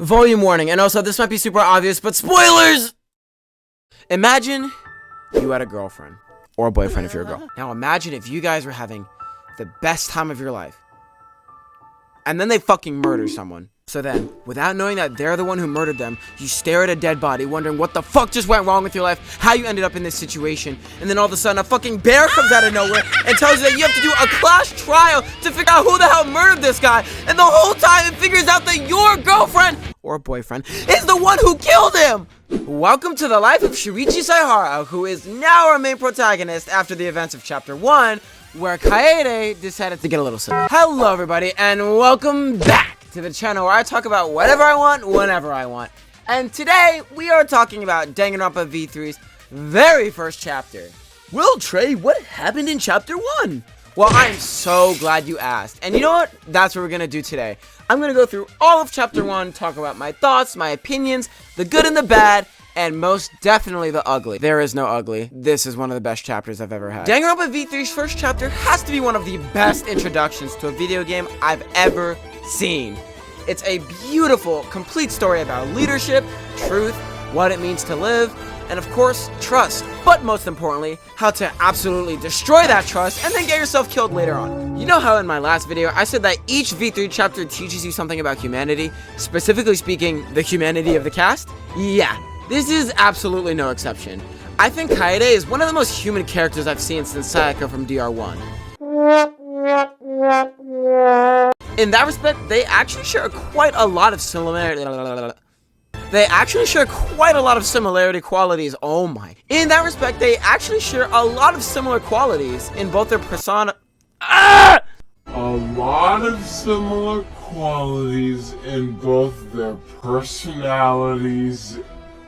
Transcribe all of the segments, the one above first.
volume warning, and also this might be super obvious, but spoilers! Imagine you had a girlfriend, or a boyfriend if you're a girl. Now imagine if you guys were having the best time of your life, and then they fucking murder someone. So then, without knowing that they're the one who murdered them, you stare at a dead body, wondering what the fuck just went wrong with your life, how you ended up in this situation, and then all of a sudden a fucking bear comes out of nowhere and tells you that you have to do a class trial to figure out who the hell murdered this guy, and the whole time it figures out that your girlfriend, or boyfriend, is the one who killed him! Welcome to the life of Shuichi Saihara, who is now our main protagonist after the events of Chapter 1, where Kaede decided to get a little silly. Hello everybody, and welcome back to the channel where I talk about whatever I want, whenever I want. And today, we are talking about Danganronpa V3's very first chapter. Well, Trey, what happened in Chapter 1? Well, I'm so glad you asked. And you know what? That's what we're gonna do today. I'm gonna go through all of Chapter 1, talk about my thoughts, my opinions, the good and the bad, and most definitely the ugly. There is no ugly. This is one of the best chapters I've ever had. Danganronpa V3's first chapter has to be one of the best introductions to a video game I've ever seen. It's a beautiful, complete story about leadership, truth, what it means to live, and of course, trust. But most importantly, how to absolutely destroy that trust and then get yourself killed later on. You know how in my last video, I said that each V3 chapter teaches you something about humanity, specifically speaking, the humanity of the cast? Yeah, this is absolutely no exception. I think Kaede is one of the most human characters I've seen since Sayaka from DR1. In that respect, they actually share quite a lot of similarity. Qualities. Oh my. In that respect, they actually share a lot of similar qualities in both their persona. A lot of similar qualities in both their personalities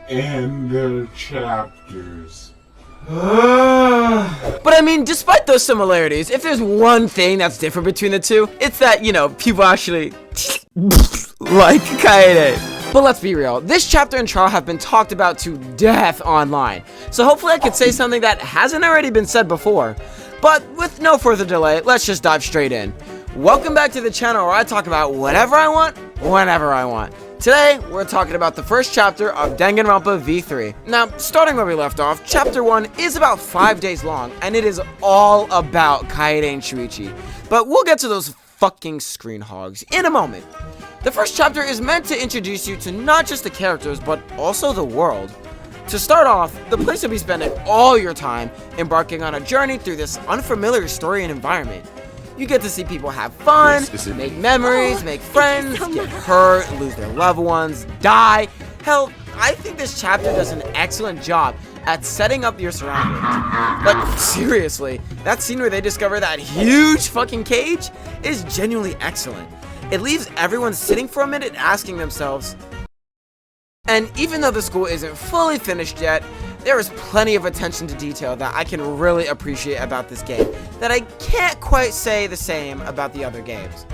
and their chapters. But I mean, despite those similarities, if there's one thing that's different between the two, it's that, you know, people actually like Kaede. But let's be real, this chapter and trial have been talked about to death online, so hopefully I could say something that hasn't already been said before. But with no further delay, let's just dive straight in. Welcome back to the channel where I talk about whatever I want, whenever I want. Today, we're talking about the first chapter of Danganronpa V3. Now, starting where we left off, Chapter 1 is about 5 days long, and it is all about Kaede and Shuichi. But we'll get to those fucking screen hogs in a moment. The first chapter is meant to introduce you to not just the characters, but also the world. To start off, the place you'll be spending all your time embarking on a journey through this unfamiliar story and environment. You get to see people have fun, make memories, make friends, get hurt, lose their loved ones, die. Hell, I think this chapter does an excellent job at setting up your surroundings. Like, seriously, that scene where they discover that huge fucking cage is genuinely excellent. It leaves everyone sitting for a minute asking themselves. And even though the school isn't fully finished yet, there is plenty of attention to detail that I can really appreciate about this game that I can't quite say the same about the other games.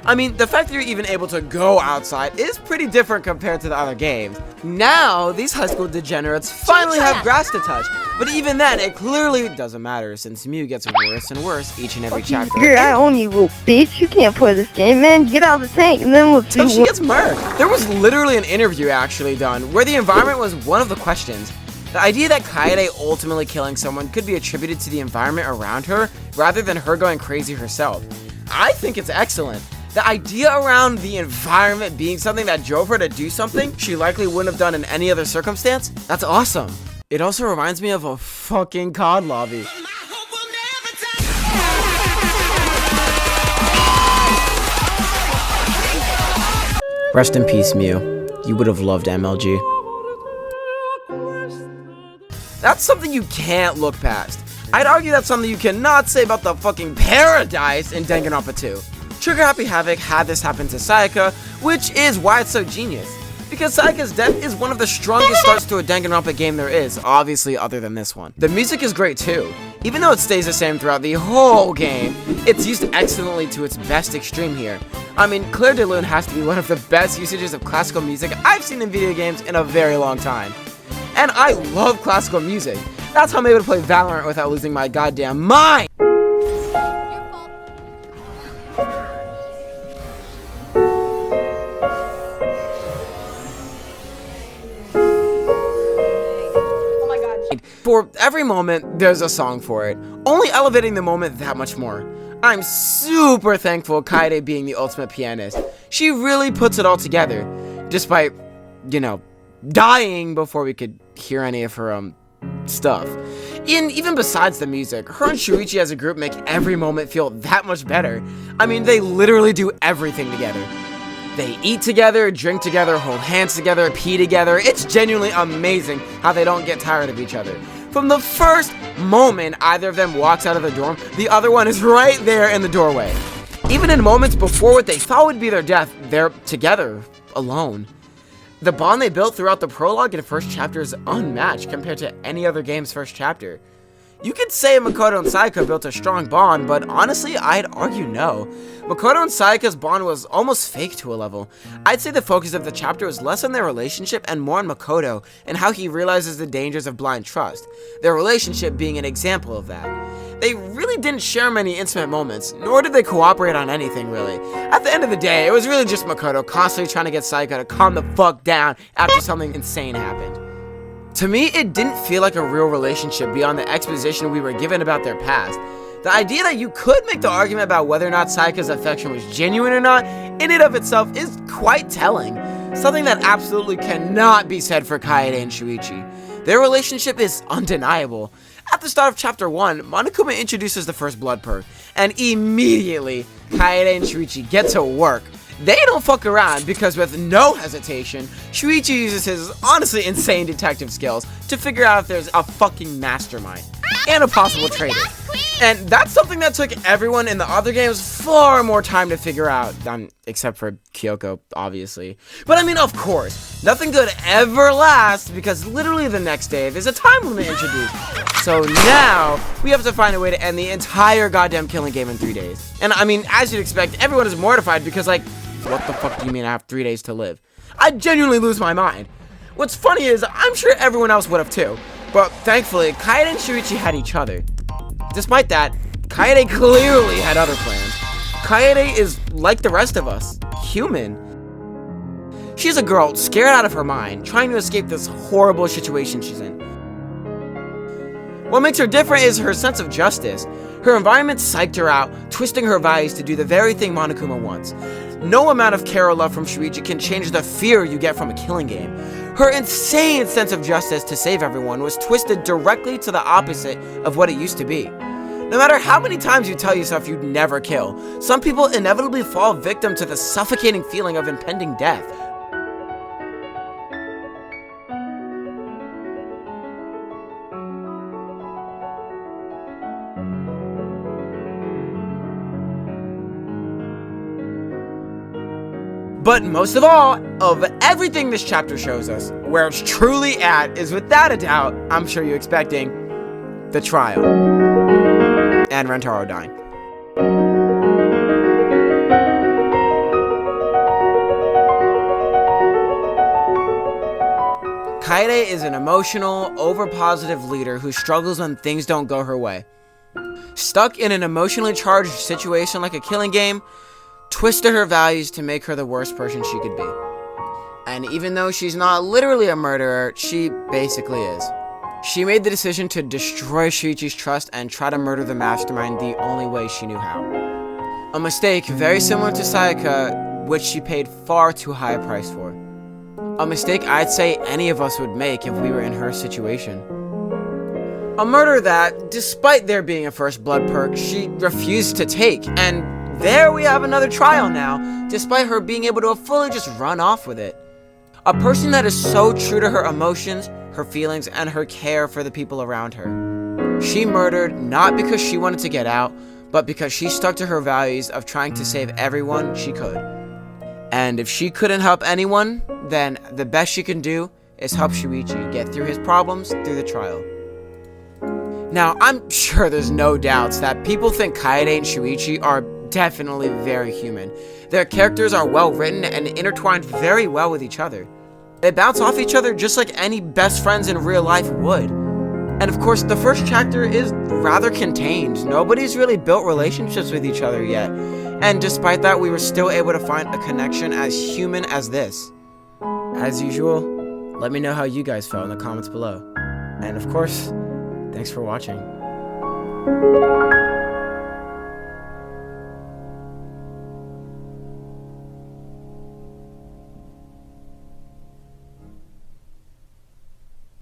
I mean, the fact that you're even able to go outside is pretty different compared to the other games. Now, these high school degenerates finally have grass to touch, but even then, it clearly doesn't matter since Mew gets worse and worse each and every chapter. Girl, I own you, little bitch. You can't play this game, man. Get out of the tank, and then we'll see. So she gets murked. There was literally an interview actually done where the environment was one of the questions. The idea that Kaede ultimately killing someone could be attributed to the environment around her rather than her going crazy herself. I think it's excellent. The idea around the environment being something that drove her to do something she likely wouldn't have done in any other circumstance, that's awesome. It also reminds me of a fucking COD lobby. Rest in peace, Mew. You would have loved MLG. That's something you can't look past. I'd argue that's something you cannot say about the fucking paradise in Danganronpa 2. Trigger Happy Havoc had this happen to Sayaka, which is why it's so genius. Because Sayaka's death is one of the strongest starts to a Danganronpa game there is, obviously other than this one. The music is great too. Even though it stays the same throughout the whole game, it's used excellently to its best extreme here. I mean, Claire de Lune has to be one of the best usages of classical music I've seen in video games in a very long time. And I love classical music. That's how I'm able to play Valorant without losing my goddamn mind! For every moment, there's a song for it, only elevating the moment that much more. I'm super thankful Kaede being the ultimate pianist. She really puts it all together, despite, dying before we could hear any of her, stuff. And even besides the music, her and Shuichi as a group make every moment feel that much better. I mean, they literally do everything together. They eat together, drink together, hold hands together, pee together. It's genuinely amazing how they don't get tired of each other. From the first moment either of them walks out of the dorm, the other one is right there in the doorway. Even in moments before what they thought would be their death, they're together, alone. The bond they built throughout the prologue and first chapter is unmatched compared to any other game's first chapter. You could say Makoto and Sayaka built a strong bond, but honestly, I'd argue no. Makoto and Sayaka's bond was almost fake to a level. I'd say the focus of the chapter was less on their relationship and more on Makoto and how he realizes the dangers of blind trust, their relationship being an example of that. They really didn't share many intimate moments, nor did they cooperate on anything really. At the end of the day, it was really just Makoto constantly trying to get Sayaka to calm the fuck down after something insane happened. To me, it didn't feel like a real relationship beyond the exposition we were given about their past. The idea that you could make the argument about whether or not Sayaka's affection was genuine or not, in and of itself, is quite telling. Something that absolutely cannot be said for Kaede and Shuichi. Their relationship is undeniable. At the start of Chapter 1, Monokuma introduces the first blood perk, and immediately, Kaede and Shuichi get to work. They don't fuck around because with no hesitation, Shuichi uses his honestly insane detective skills to figure out if there's a fucking mastermind and a possible traitor. And that's something that took everyone in the other games far more time to figure out, except for Kyoko, obviously. But I mean, of course, nothing good ever lasts because literally the next day there's a time limit introduced. So now we have to find a way to end the entire goddamn killing game in 3 days. And I mean, as you'd expect, everyone is mortified because what the fuck do you mean I have 3 days to live? I genuinely lose my mind. What's funny is, I'm sure everyone else would have too. But thankfully, Kaede and Shuichi had each other. Despite that, Kaede clearly had other plans. Kaede is like the rest of us, human. She's a girl scared out of her mind, trying to escape this horrible situation she's in. What makes her different is her sense of justice. Her environment psyched her out, twisting her values to do the very thing Monokuma wants. No amount of care or love from Shuichi can change the fear you get from a killing game. Her insane sense of justice to save everyone was twisted directly to the opposite of what it used to be. No matter how many times you tell yourself you'd never kill, some people inevitably fall victim to the suffocating feeling of impending death. But most of all, of everything this chapter shows us, where it's truly at is without a doubt, I'm sure you're expecting, the trial. And Rentaro dying. Kaede is an emotional, overpositive leader who struggles when things don't go her way. Stuck in an emotionally charged situation like a killing game, twisted her values to make her the worst person she could be. And even though she's not literally a murderer, she basically is. She made the decision to destroy Shuichi's trust and try to murder the mastermind the only way she knew how. A mistake very similar to Sayaka, which she paid far too high a price for. A mistake I'd say any of us would make if we were in her situation. A murder that, despite there being a first blood perk, she refused to take, and there we have another trial now, despite her being able to fully just run off with it. A person that is so true to her emotions, her feelings, and her care for the people around her. She murdered not because she wanted to get out, but because she stuck to her values of trying to save everyone she could. And if she couldn't help anyone, then the best she can do is help Shuichi get through his problems through the trial. Now, I'm sure there's no doubts that people think Kaede and Shuichi are definitely very human. Their characters are well written and intertwined very well with each other. They bounce off each other just like any best friends in real life would. And of course, the first chapter is rather contained. Nobody's really built relationships with each other yet. And despite that, we were still able to find a connection as human as this. As usual, let me know how you guys felt in the comments below. And of course, thanks for watching.